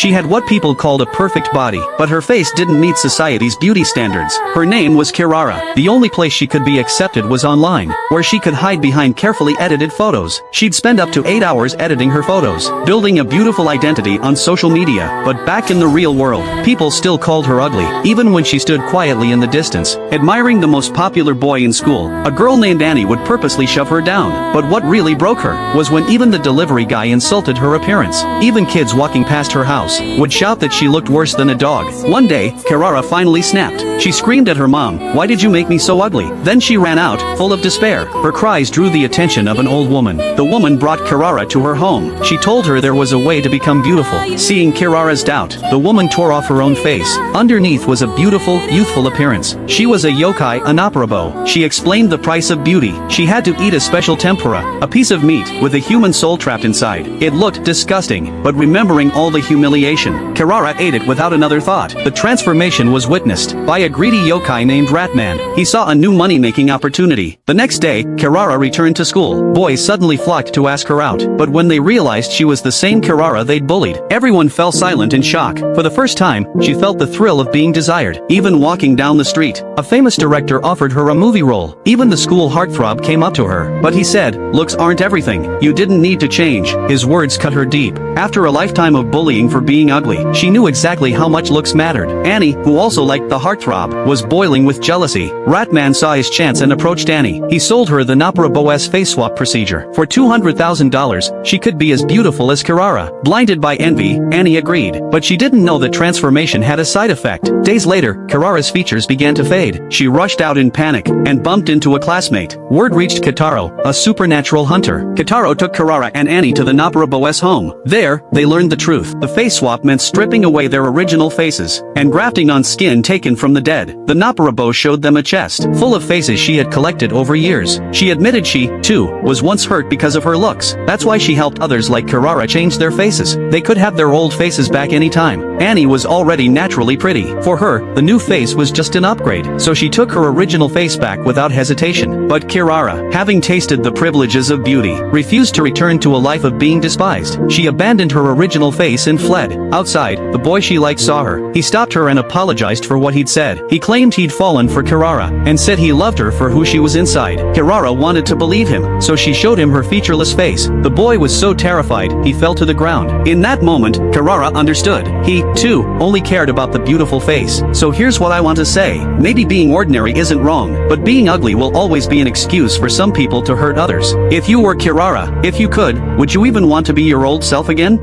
She had what people called a perfect body, but her face didn't meet society's beauty standards. Her name was Kirara. The only place she could be accepted was online, where she could hide behind carefully edited photos. She'd spend up to 8 hours editing her photos, building a beautiful identity on social media. But back in the real world, people still called her ugly, even when she stood quietly in the distance, admiring the most popular boy in school. A girl named Annie would purposely shove her down. But what really broke her was when even the delivery guy insulted her appearance. Even kids walking past her house would shout that she looked worse than a dog. One day, Kirara finally snapped. She screamed at her mom, "Why did you make me so ugly?" Then she ran out, full of despair. Her cries drew the attention of an old woman. The woman brought Kirara to her home. She told her there was a way to become beautiful. Seeing Kirara's doubt, the woman tore off her own face. Underneath was a beautiful, youthful appearance. She was a yokai Inoperable. She explained the price of beauty. She had to eat a special tempura, a piece of meat with a human soul trapped inside. It looked disgusting, but remembering all the humiliation, Kirara ate it without another thought. The transformation was witnessed by a greedy yokai named Ratman. He saw a new money-making opportunity. The next day, Kirara returned to school. Boys suddenly flocked to ask her out, but when they realized she was the same Kirara they'd bullied, everyone fell silent in shock. For the first time, she felt the thrill of being desired. Even walking down the street, a famous director offered her a movie role. Even the school heartthrob came up to her, but he said, "Looks aren't everything. You didn't need to change." His words cut her deep. After a lifetime of bullying for being ugly, she knew exactly how much looks mattered. Annie, who also liked the heartthrob, was boiling with jealousy. Ratman saw his chance and approached Annie. He sold her the Naparabo's face swap procedure. For $200,000, she could be as beautiful as Kirara. Blinded by envy, Annie agreed, but she didn't know that transformation had a side effect. Days later, Kirara's features began to fade. She rushed out in panic and bumped into a classmate. Word reached Kitaro, a supernatural hunter. Kitaro took Kirara and Annie to the Naparabo's home. There, they learned the truth. The face swap meant stripping away their original faces and grafting on skin taken from the dead. The Naparabo showed them a chest full of faces she had collected over years. She admitted she, too, was once hurt because of her looks. That's why she helped others like Kirara change their faces. They could have their old faces back anytime. Annie was already naturally pretty. For her, the new face was just an upgrade, so she took her original face back without hesitation. But Kirara, having tasted the privileges of beauty, refused to return to a life of being despised. She abandoned her original face and fled. Outside, the boy she liked saw her. He stopped her and apologized for what he'd said. He claimed he'd fallen for Kirara, and said he loved her for who she was inside. Kirara wanted to believe him, so she showed him her featureless face. The boy was so terrified, he fell to the ground. In that moment, Kirara understood. He, too, only cared about the beautiful face. So here's what I want to say. Maybe being ordinary isn't wrong, but being ugly will always be an excuse for some people to hurt others. If you were Kirara, if you could, would you even want to be your old self again?